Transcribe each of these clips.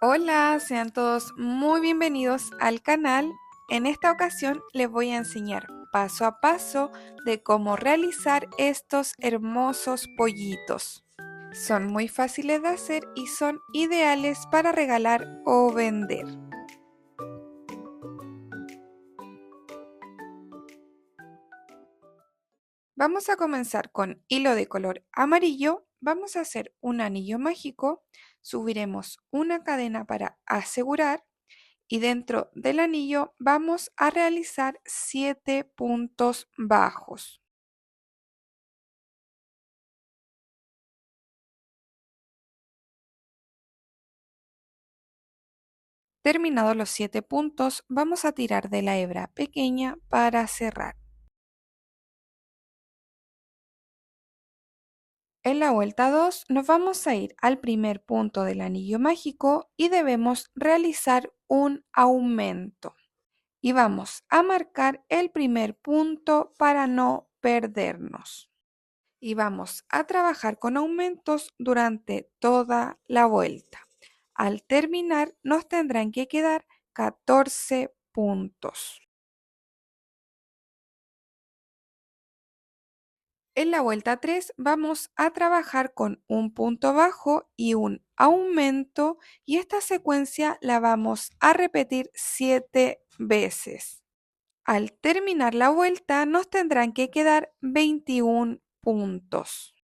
Hola, sean todos muy bienvenidos al canal. En esta ocasión les voy a enseñar paso a paso de cómo realizar estos hermosos pollitos. Son muy fáciles de hacer y son ideales para regalar o vender. Vamos a comenzar con hilo de color amarillo. Vamos a hacer un anillo mágico. Subiremos una cadena para asegurar. Y dentro del anillo vamos a realizar 7 puntos bajos. Terminados los 7 puntos, vamos a tirar de la hebra pequeña para cerrar. En la vuelta 2 nos vamos a ir al primer punto del anillo mágico y debemos realizar un aumento. Y vamos a marcar el primer punto para no perdernos. Y vamos a trabajar con aumentos durante toda la vuelta. Al terminar nos tendrán que quedar 14 puntos. En la vuelta 3 vamos a trabajar con un punto bajo y un aumento y esta secuencia la vamos a repetir 7 veces. Al terminar la vuelta nos tendrán que quedar 21 puntos.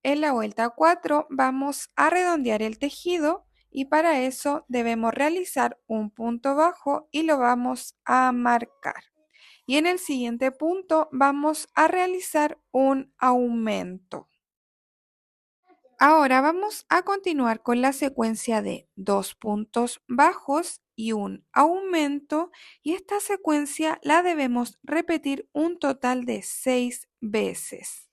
En la vuelta 4 vamos a redondear el tejido y para eso debemos realizar un punto bajo y lo vamos a marcar. Y en el siguiente punto vamos a realizar un aumento. Ahora vamos a continuar con la secuencia de 2 puntos bajos y un aumento y esta secuencia la debemos repetir un total de 6 veces.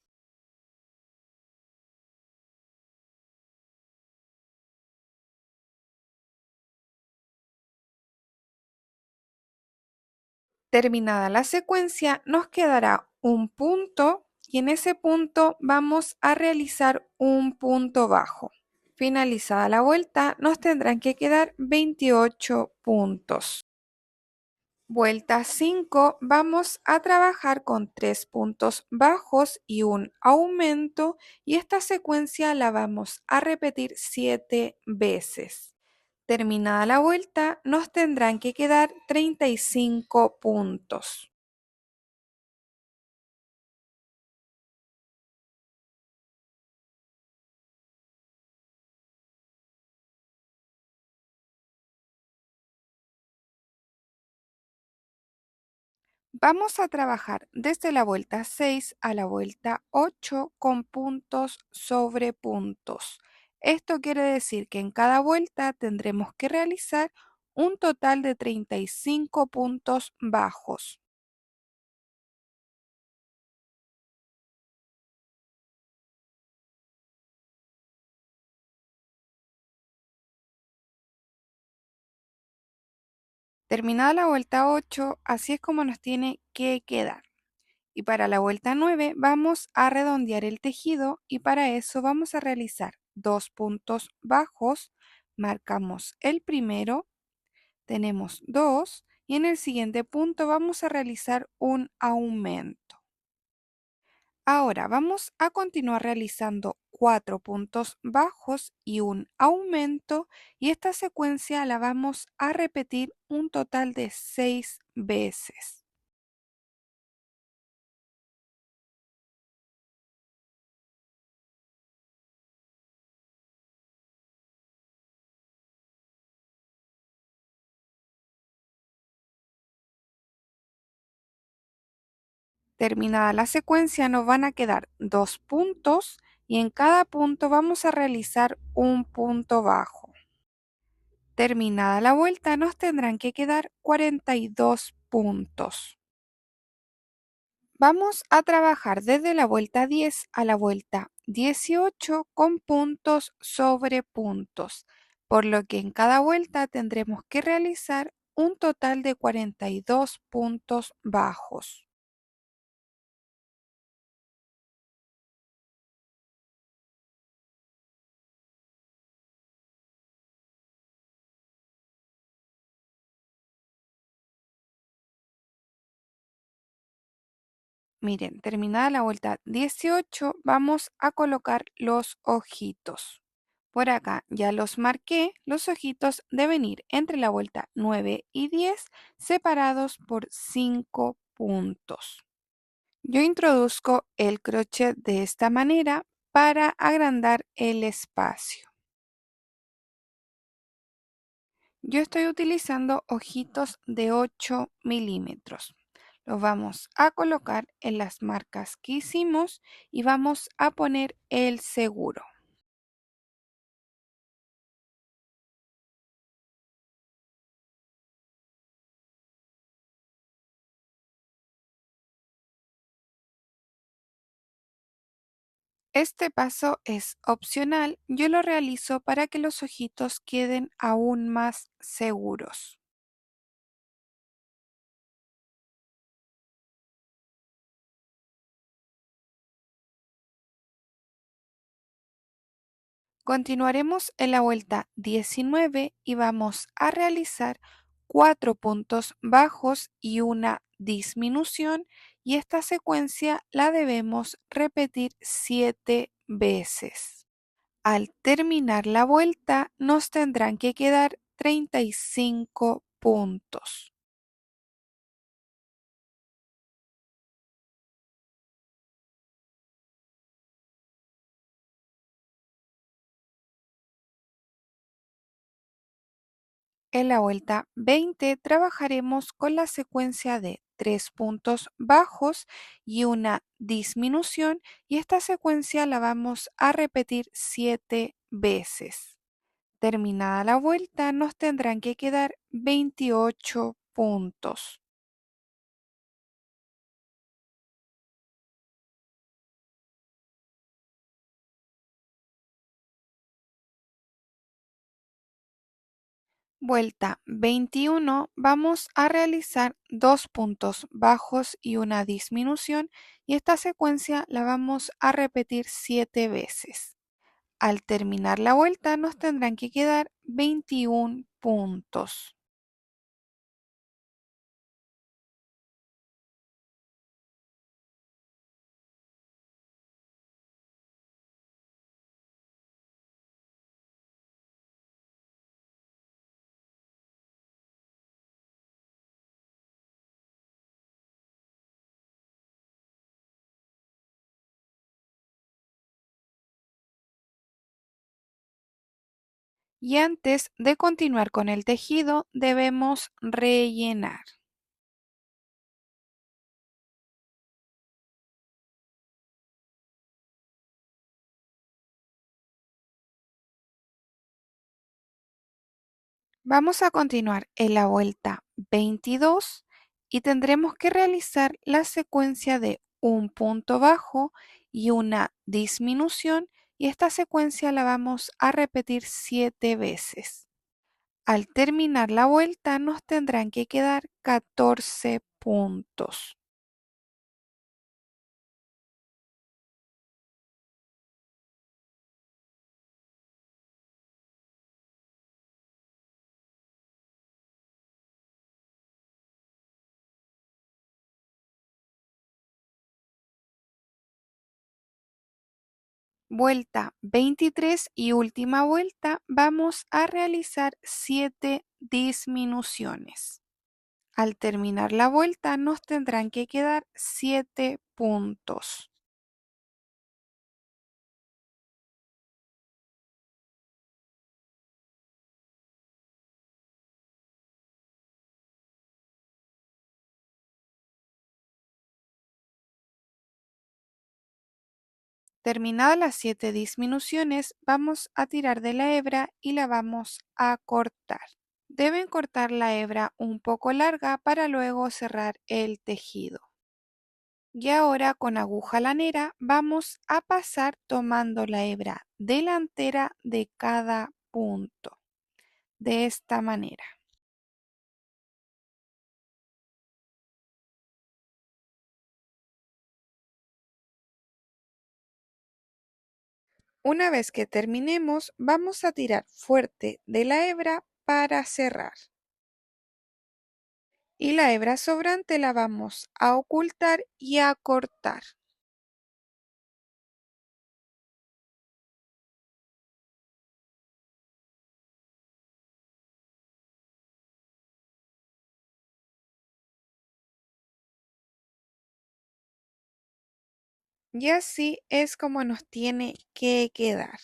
Terminada la secuencia, nos quedará un punto y en ese punto vamos a realizar un punto bajo. Finalizada la vuelta, nos tendrán que quedar 28 puntos. Vuelta 5, vamos a trabajar con 3 puntos bajos y un aumento y esta secuencia la vamos a repetir 7 veces. Terminada la vuelta, nos tendrán que quedar 35 puntos. Vamos a trabajar desde la vuelta 6 a la vuelta 8 con puntos sobre puntos. Esto quiere decir que en cada vuelta tendremos que realizar un total de 35 puntos bajos. Terminada la vuelta 8, así es como nos tiene que quedar. Y para la vuelta 9 vamos a redondear el tejido y para eso vamos a realizar 2 puntos bajos. Marcamos el primero. Tenemos 2 y en el siguiente punto vamos a realizar un aumento. Ahora vamos a continuar realizando 4 puntos bajos y un aumento y esta secuencia la vamos a repetir un total de 6 veces. Terminada la secuencia nos van a quedar 2 puntos y en cada punto vamos a realizar un punto bajo. Terminada la vuelta nos tendrán que quedar 42 puntos. Vamos a trabajar desde la vuelta 10 a la vuelta 18 con puntos sobre puntos, por lo que en cada vuelta tendremos que realizar un total de 42 puntos bajos. Miren, terminada la vuelta 18, vamos a colocar los ojitos. Por acá ya los marqué, los ojitos deben ir entre la vuelta 9 y 10 separados por 5 puntos. Yo introduzco el crochet de esta manera para agrandar el espacio. Yo estoy utilizando ojitos de 8 milímetros. Los vamos a colocar en las marcas que hicimos y vamos a poner el seguro. Este paso es opcional, yo lo realizo para que los ojitos queden aún más seguros. Continuaremos en la vuelta 19 y vamos a realizar 4 puntos bajos y una disminución, y esta secuencia la debemos repetir 7 veces. Al terminar la vuelta nos tendrán que quedar 35 puntos. En la vuelta 20 trabajaremos con la secuencia de 3 puntos bajos y una disminución, y esta secuencia la vamos a repetir 7 veces. Terminada la vuelta nos tendrán que quedar 28 puntos. Vuelta 21, vamos a realizar 2 puntos bajos y una disminución, y esta secuencia la vamos a repetir 7 veces. Al terminar la vuelta nos tendrán que quedar 21 puntos. Y antes de continuar con el tejido debemos rellenar. Vamos a continuar en la vuelta 22 y tendremos que realizar la secuencia de un punto bajo y una disminución, y esta secuencia la vamos a repetir 7 veces. Al terminar la vuelta nos tendrán que quedar 14 puntos. Vuelta 23 y última vuelta, vamos a realizar 7 disminuciones. Al terminar la vuelta nos tendrán que quedar 7 puntos. Terminadas las 7 disminuciones, vamos a tirar de la hebra y la vamos a cortar. Deben cortar la hebra un poco larga para luego cerrar el tejido. Y ahora con aguja lanera vamos a pasar tomando la hebra delantera de cada punto, de esta manera. Una vez que terminemos, vamos a tirar fuerte de la hebra para cerrar. Y la hebra sobrante la vamos a ocultar y a cortar. Y así es como nos tiene que quedar.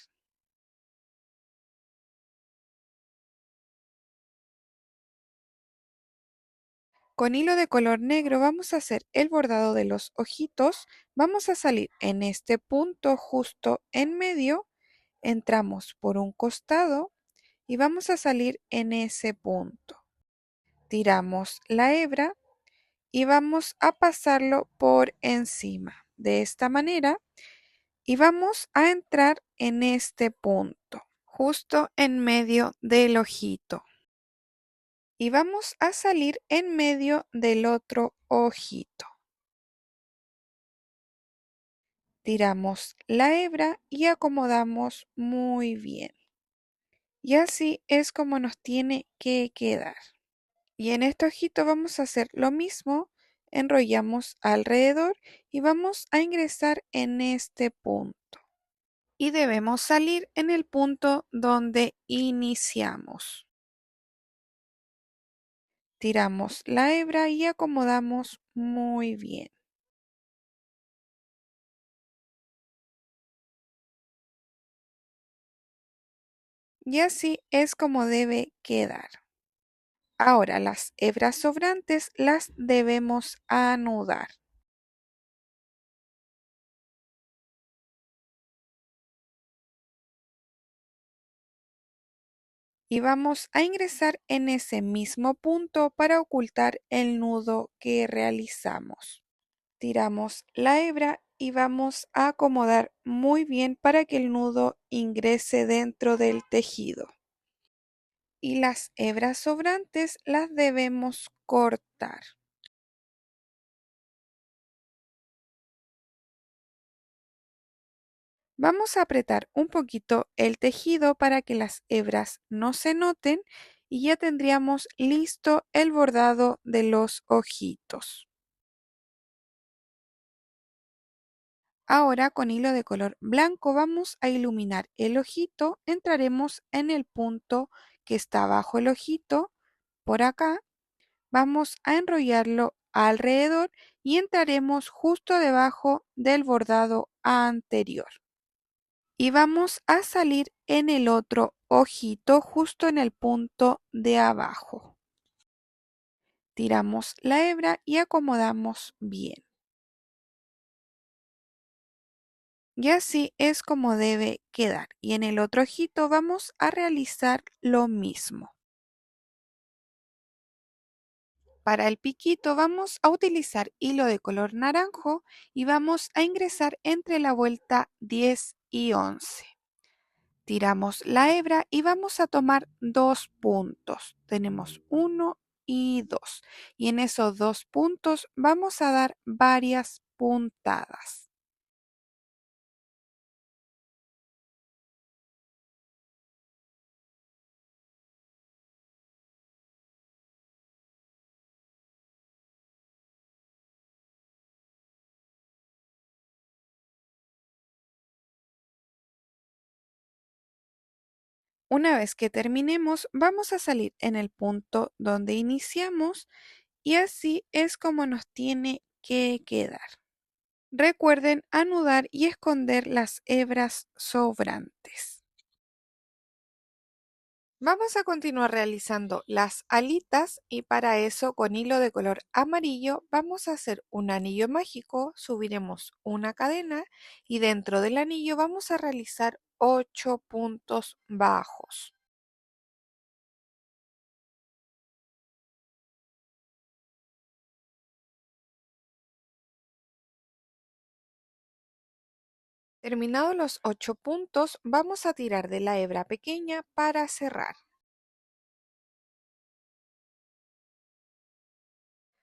Con hilo de color negro vamos a hacer el bordado de los ojitos. Vamos a salir en este punto justo en medio. Entramos por un costado y vamos a salir en ese punto. Tiramos la hebra y vamos a pasarlo por encima de esta manera y vamos a entrar en este punto, justo en medio del ojito. Y vamos a salir en medio del otro ojito. Tiramos la hebra y acomodamos muy bien. Y así es como nos tiene que quedar. Y en este ojito vamos a hacer lo mismo. Enrollamos alrededor y vamos a ingresar en este punto. Y debemos salir en el punto donde iniciamos. Tiramos la hebra y acomodamos muy bien. Y así es como debe quedar. Ahora las hebras sobrantes las debemos anudar. Y vamos a ingresar en ese mismo punto para ocultar el nudo que realizamos. Tiramos la hebra y vamos a acomodar muy bien para que el nudo ingrese dentro del tejido. Y las hebras sobrantes las debemos cortar. Vamos a apretar un poquito el tejido para que las hebras no se noten y ya tendríamos listo el bordado de los ojitos. Ahora con hilo de color blanco vamos a iluminar el ojito, entraremos en el punto que está bajo el ojito, por acá, vamos a enrollarlo alrededor y entraremos justo debajo del bordado anterior. Y vamos a salir en el otro ojito justo en el punto de abajo. Tiramos la hebra y acomodamos bien. Y así es como debe quedar. Y en el otro ojito vamos a realizar lo mismo. Para el piquito vamos a utilizar hilo de color naranjo y vamos a ingresar entre la vuelta 10 y 11. Tiramos la hebra y vamos a tomar 2 puntos. Tenemos 1 y 2. Y en esos 2 puntos vamos a dar varias puntadas. Una vez que terminemos, vamos a salir en el punto donde iniciamos y así es como nos tiene que quedar. Recuerden anudar y esconder las hebras sobrantes. Vamos a continuar realizando las alitas y para eso con hilo de color amarillo vamos a hacer un anillo mágico, subiremos una cadena y dentro del anillo vamos a realizar 8 puntos bajos. Terminados los 8 puntos, vamos a tirar de la hebra pequeña para cerrar.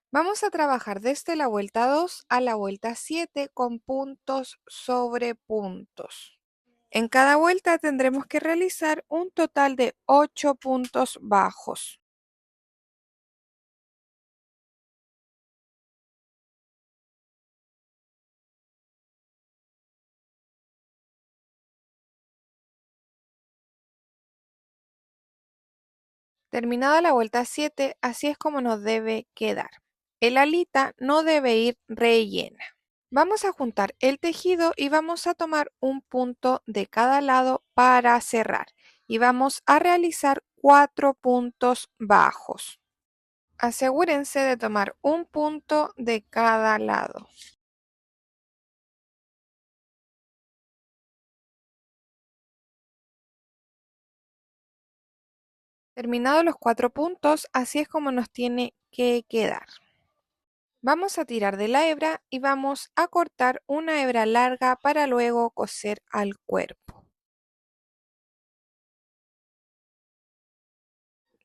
Vamos a trabajar desde la vuelta 2 a la vuelta 7 con puntos sobre puntos. En cada vuelta tendremos que realizar un total de 8 puntos bajos. Terminada la vuelta 7, así es como nos debe quedar. El alita no debe ir rellena. Vamos a juntar el tejido y vamos a tomar un punto de cada lado para cerrar. Y vamos a realizar 4 puntos bajos. Asegúrense de tomar un punto de cada lado. Terminados los 4 puntos, así es como nos tiene que quedar. Vamos a tirar de la hebra y vamos a cortar una hebra larga para luego coser al cuerpo.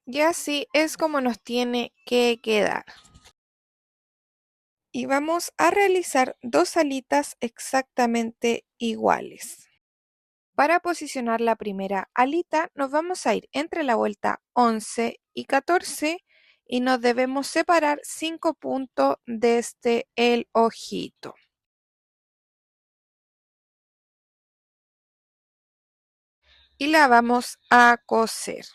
Y así es como nos tiene que quedar. Y vamos a realizar dos alitas exactamente iguales. Para posicionar la primera alita nos vamos a ir entre la vuelta 11 y 14 y nos debemos separar 5 puntos desde el ojito. Y la vamos a coser.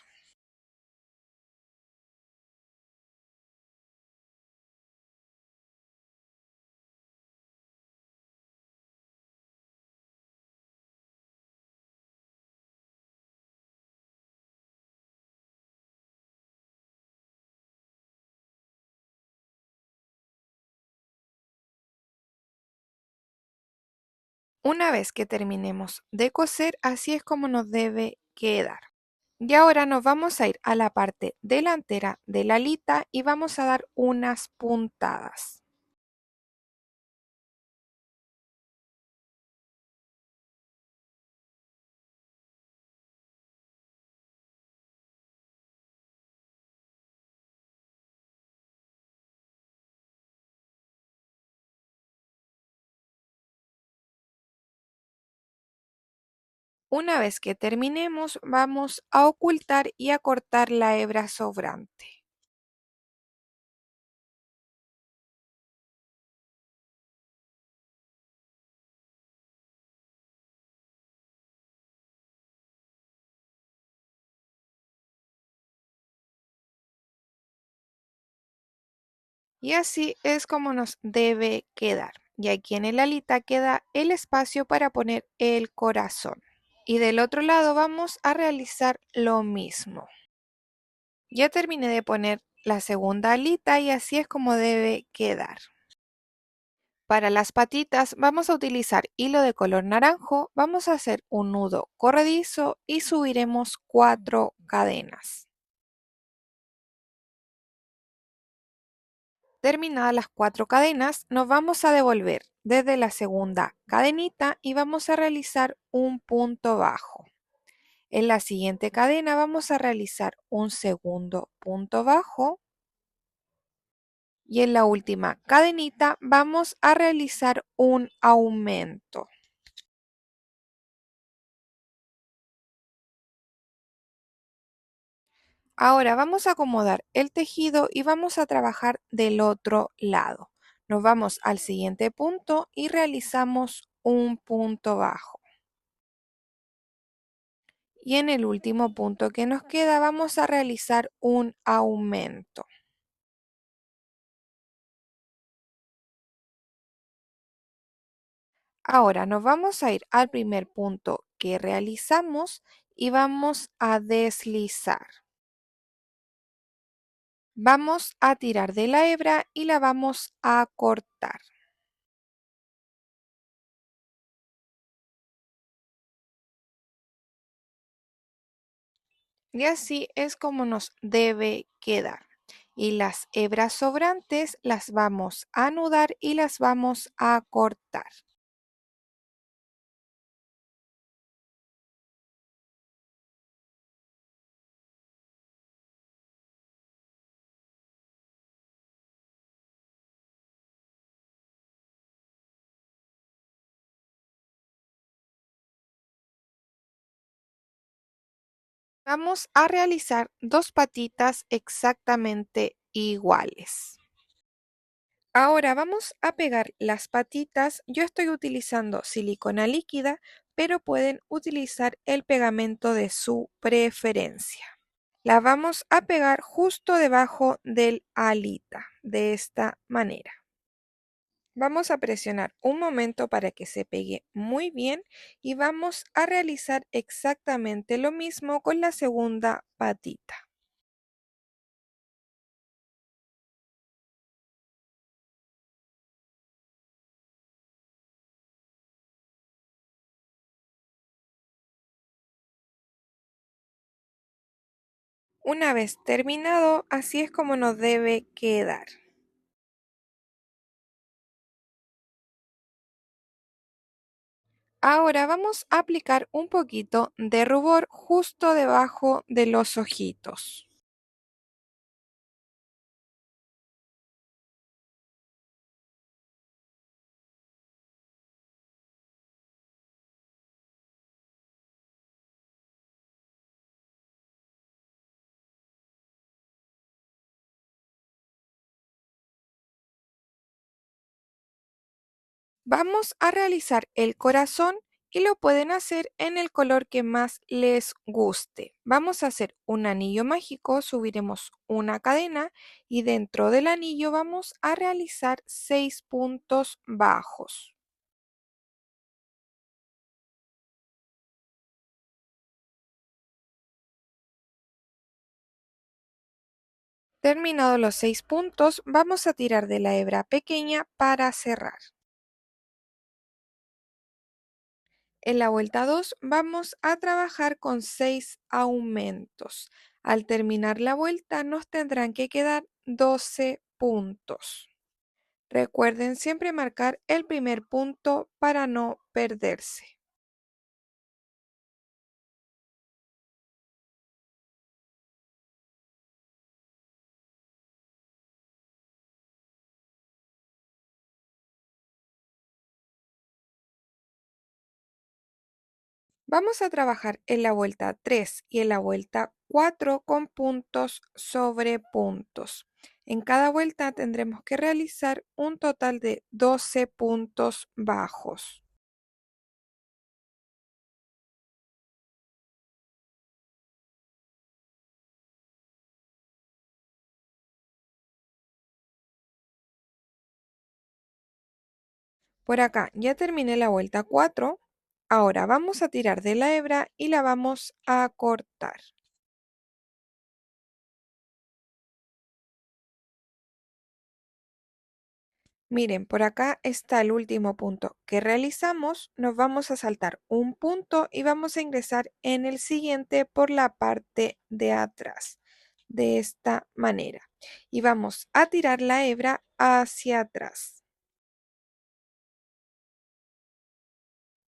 Una vez que terminemos de coser, así es como nos debe quedar. Y ahora nos vamos a ir a la parte delantera de la alita y vamos a dar unas puntadas. Una vez que terminemos, vamos a ocultar y a cortar la hebra sobrante. Y así es como nos debe quedar. Y aquí en el alita queda el espacio para poner el corazón. Y del otro lado vamos a realizar lo mismo. Ya terminé de poner la segunda alita y así es como debe quedar. Para las patitas vamos a utilizar hilo de color naranjo, vamos a hacer un nudo corredizo y subiremos 4 cadenas. Terminadas las 4 cadenas, nos vamos a devolver desde la segunda cadenita y vamos a realizar un punto bajo. En la siguiente cadena vamos a realizar un segundo punto bajo y en la última cadenita vamos a realizar un aumento. Ahora vamos a acomodar el tejido y vamos a trabajar del otro lado. Nos vamos al siguiente punto y realizamos un punto bajo. Y en el último punto que nos queda vamos a realizar un aumento. Ahora nos vamos a ir al primer punto que realizamos y vamos a deslizar. Vamos a tirar de la hebra y la vamos a cortar. Y así es como nos debe quedar. Y las hebras sobrantes las vamos a anudar y las vamos a cortar. Vamos a realizar dos patitas exactamente iguales. Ahora vamos a pegar las patitas. Yo estoy utilizando silicona líquida, pero pueden utilizar el pegamento de su preferencia. La vamos a pegar justo debajo del alita, de esta manera. Vamos a presionar un momento para que se pegue muy bien y vamos a realizar exactamente lo mismo con la segunda patita. Una vez terminado, así es como nos debe quedar. Ahora vamos a aplicar un poquito de rubor justo debajo de los ojitos. Vamos a realizar el corazón y lo pueden hacer en el color que más les guste. Vamos a hacer un anillo mágico, subiremos una cadena y dentro del anillo vamos a realizar 6 puntos bajos. Terminados los 6 puntos, vamos a tirar de la hebra pequeña para cerrar. En la vuelta 2 vamos a trabajar con 6 aumentos. Al terminar la vuelta nos tendrán que quedar 12 puntos. Recuerden siempre marcar el primer punto para no perderse. Vamos a trabajar en la vuelta 3 y en la vuelta 4 con puntos sobre puntos. En cada vuelta tendremos que realizar un total de 12 puntos bajos. Por acá ya terminé la vuelta 4. Ahora vamos a tirar de la hebra y la vamos a cortar. Miren, por acá está el último punto que realizamos. Nos vamos a saltar un punto y vamos a ingresar en el siguiente por la parte de atrás, de esta manera. Y vamos a tirar la hebra hacia atrás.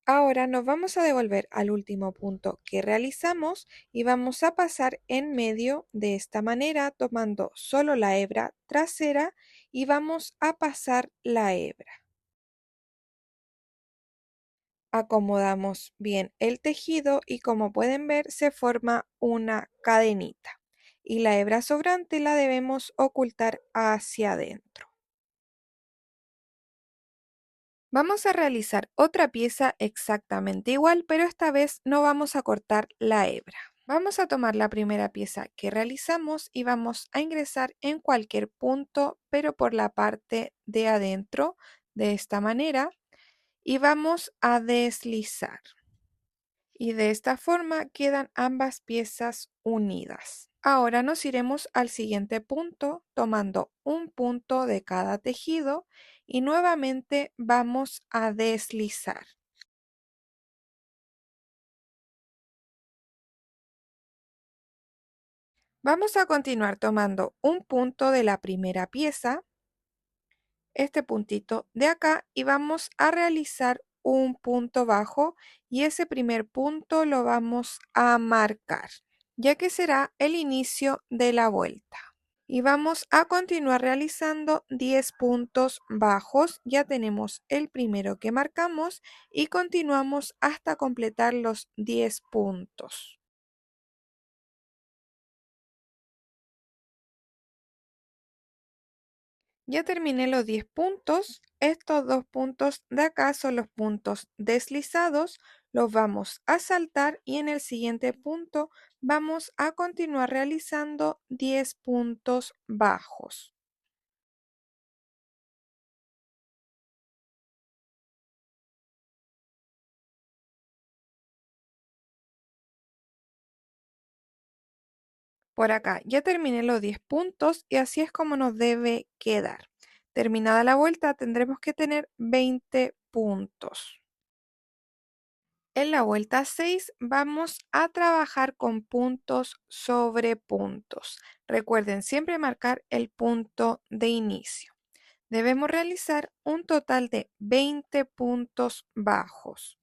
Ahora nos vamos a devolver al último punto que realizamos y vamos a pasar en medio de esta manera tomando solo la hebra trasera y vamos a pasar la hebra. Acomodamos bien el tejido y como pueden ver se forma una cadenita y la hebra sobrante la debemos ocultar hacia adentro. Vamos a realizar otra pieza exactamente igual, pero esta vez no vamos a cortar la hebra. Vamos a tomar la primera pieza que realizamos y vamos a ingresar en cualquier punto, pero por la parte de adentro, de esta manera, y vamos a deslizar. Y de esta forma quedan ambas piezas unidas. Ahora nos iremos al siguiente punto, tomando un punto de cada tejido y nuevamente vamos a deslizar. Vamos a continuar tomando un punto de la primera pieza, este puntito de acá, y vamos a realizar un punto bajo y ese primer punto lo vamos a marcar, ya que será el inicio de la vuelta. Y vamos a continuar realizando 10 puntos bajos. Ya tenemos el primero que marcamos y continuamos hasta completar los 10 puntos. Ya terminé los 10 puntos. Estos dos puntos de acá son los puntos deslizados. Los vamos a saltar y en el siguiente punto vamos a continuar realizando 10 puntos bajos. Por acá ya terminé los 10 puntos y así es como nos debe quedar. Terminada la vuelta tendremos que tener 20 puntos. En la vuelta 6 vamos a trabajar con puntos sobre puntos. Recuerden siempre marcar el punto de inicio. Debemos realizar un total de 20 puntos bajos.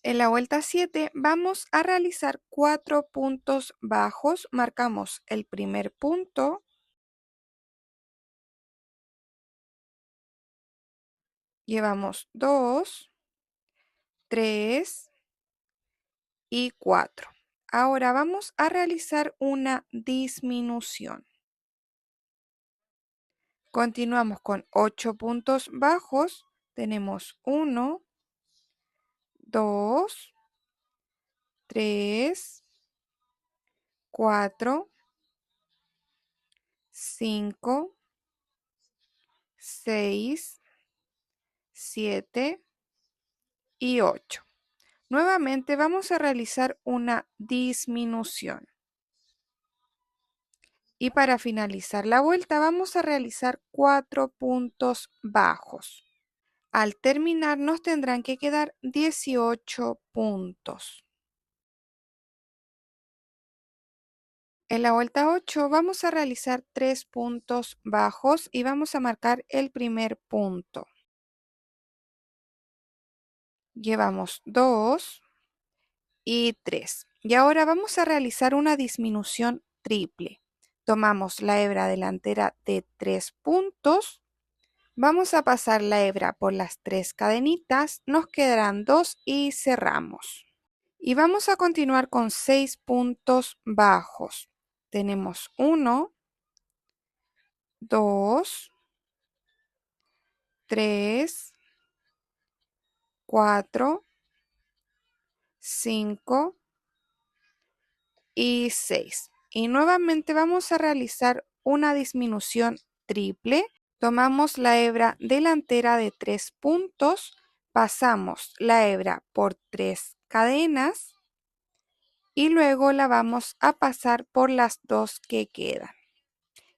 En la vuelta 7 vamos a realizar 4 puntos bajos. Marcamos el primer punto, llevamos 2, 3 y 4. Ahora vamos a realizar una disminución. Continuamos con 8 puntos bajos. Tenemos 1, 2, 3, 4, 5, 6, 7 y 8. Nuevamente vamos a realizar una disminución. Y para finalizar la vuelta vamos a realizar 4 puntos bajos. Al terminar nos tendrán que quedar 18 puntos. En la vuelta 8 vamos a realizar 3 puntos bajos y vamos a marcar el primer punto. Llevamos 2 y 3. Y ahora vamos a realizar una disminución triple. Tomamos la hebra delantera de 3 puntos. Vamos a pasar la hebra por las 3 cadenitas. Nos quedarán 2 y cerramos. Y vamos a continuar con 6 puntos bajos. Tenemos 1, 2, 3, 4, 5 y 6. Y nuevamente vamos a realizar una disminución triple. Tomamos la hebra delantera de 3 puntos, pasamos la hebra por 3 cadenas y luego la vamos a pasar por las 2 que quedan.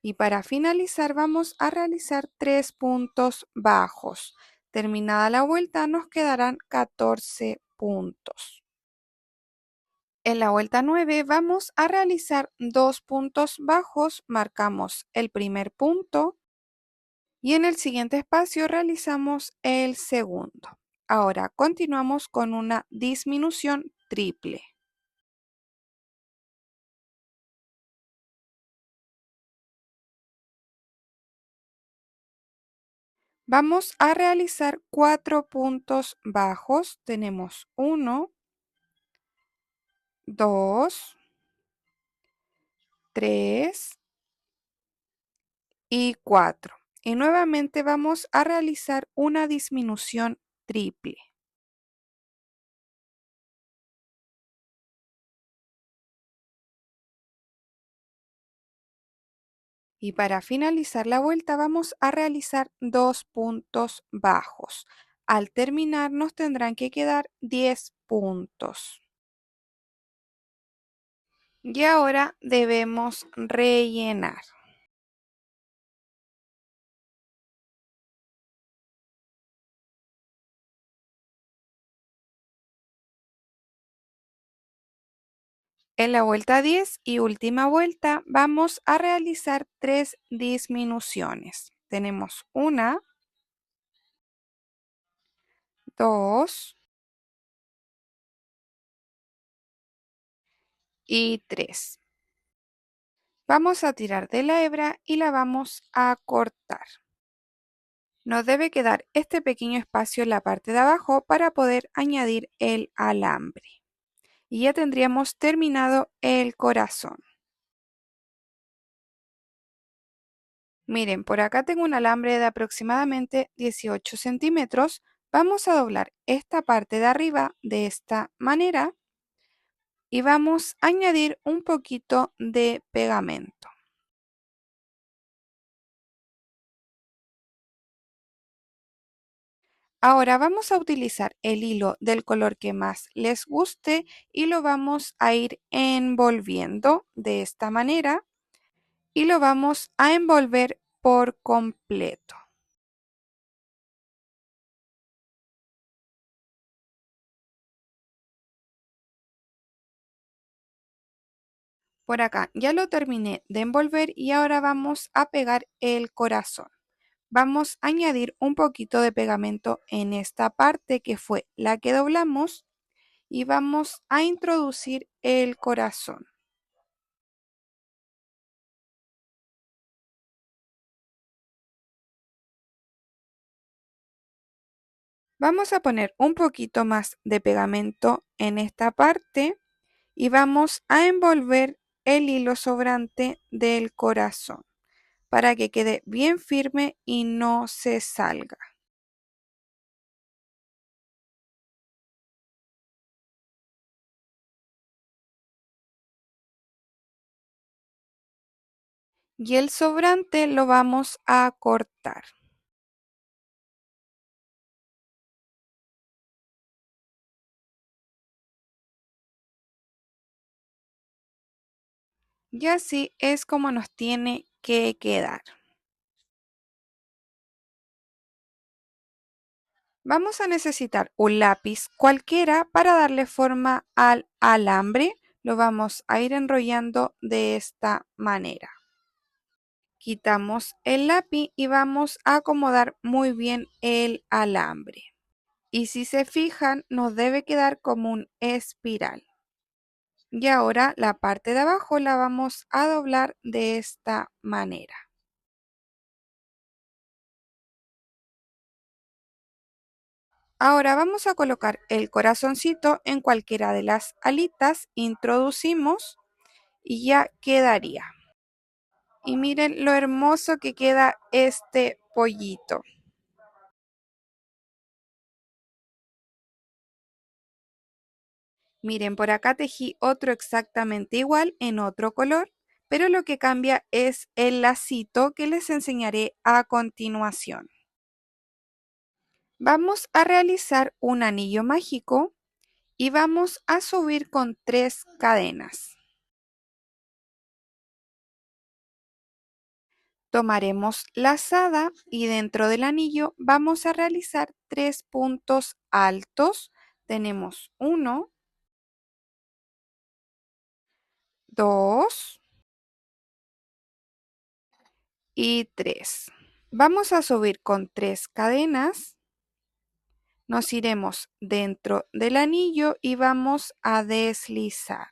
Y para finalizar vamos a realizar 3 puntos bajos. Terminada la vuelta nos quedarán 14 puntos. En la vuelta 9 vamos a realizar 2 puntos bajos, marcamos el primer punto y en el siguiente espacio realizamos el segundo. Ahora continuamos con una disminución triple. Vamos a realizar 4 puntos bajos. Tenemos 1, 2, 3 y 4. Y nuevamente vamos a realizar una disminución triple. Y para finalizar la vuelta vamos a realizar 2 puntos bajos. Al terminar nos tendrán que quedar 10 puntos. Y ahora debemos rellenar. En la vuelta 10 y última vuelta vamos a realizar 3 disminuciones. Tenemos 1, 2 y 3. Vamos a tirar de la hebra y la vamos a cortar. Nos debe quedar este pequeño espacio en la parte de abajo para poder añadir el alambre. Y ya tendríamos terminado el corazón. Miren, por acá tengo un alambre de aproximadamente 18 centímetros. Vamos a doblar esta parte de arriba de esta manera y vamos a añadir un poquito de pegamento. Ahora vamos a utilizar el hilo del color que más les guste y lo vamos a ir envolviendo de esta manera y lo vamos a envolver por completo. Por acá ya lo terminé de envolver y ahora vamos a pegar el corazón. Vamos a añadir un poquito de pegamento en esta parte que fue la que doblamos y vamos a introducir el corazón. Vamos a poner un poquito más de pegamento en esta parte y vamos a envolver el hilo sobrante del corazón para que quede bien firme y no se salga. Y el sobrante lo vamos a cortar. Y así es como nos tiene que quedar. Vamos a necesitar un lápiz cualquiera para darle forma al alambre. Lo vamos a ir enrollando de esta manera. Quitamos el lápiz y vamos a acomodar muy bien el alambre. Y si se fijan, nos debe quedar como un espiral. Y ahora la parte de abajo la vamos a doblar de esta manera. Ahora vamos a colocar el corazoncito en cualquiera de las alitas, introducimos y ya quedaría. Y miren lo hermoso que queda este pollito. Miren, por acá tejí otro exactamente igual en otro color, pero lo que cambia es el lacito que les enseñaré a continuación. Vamos a realizar un anillo mágico y vamos a subir con 3 cadenas. Tomaremos lazada y dentro del anillo vamos a realizar 3 puntos altos. Tenemos 1, 2 y 3. Vamos a subir con 3 cadenas. Nos iremos dentro del anillo y vamos a deslizar.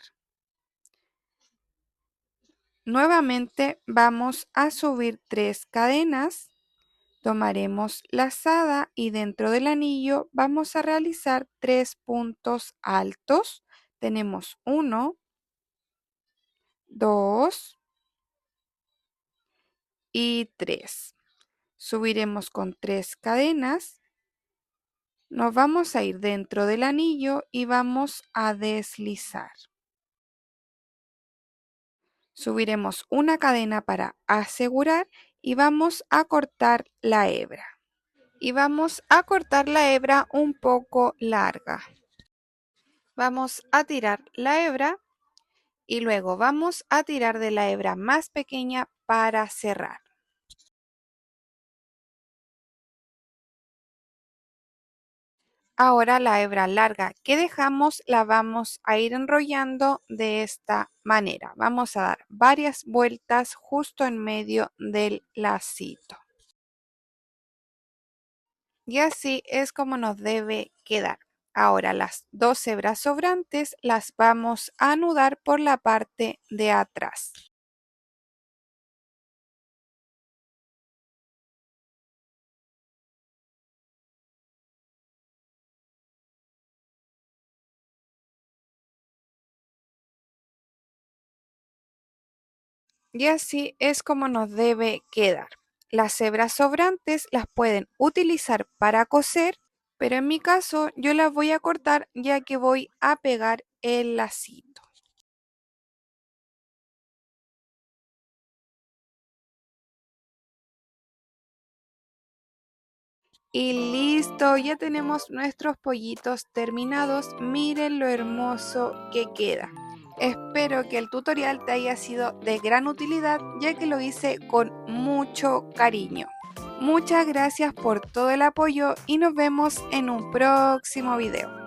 Nuevamente vamos a subir 3 cadenas. Tomaremos lazada y dentro del anillo vamos a realizar 3 puntos altos. Tenemos 1, 2 y 3. Subiremos con 3 cadenas. Nos vamos a ir dentro del anillo y vamos a deslizar. Subiremos una cadena para asegurar y vamos a cortar la hebra. Y vamos a cortar la hebra un poco larga. Vamos a tirar la hebra y luego vamos a tirar de la hebra más pequeña para cerrar. Ahora la hebra larga que dejamos la vamos a ir enrollando de esta manera. Vamos a dar varias vueltas justo en medio del lacito. Y así es como nos debe quedar. Ahora las 2 hebras sobrantes las vamos a anudar por la parte de atrás. Y así es como nos debe quedar. Las hebras sobrantes las pueden utilizar para coser, pero en mi caso yo las voy a cortar ya que voy a pegar el lacito. Y listo, ya tenemos nuestros pollitos terminados. Miren lo hermoso que queda. Espero que el tutorial te haya sido de gran utilidad ya que lo hice con mucho cariño. Muchas gracias por todo el apoyo y nos vemos en un próximo video.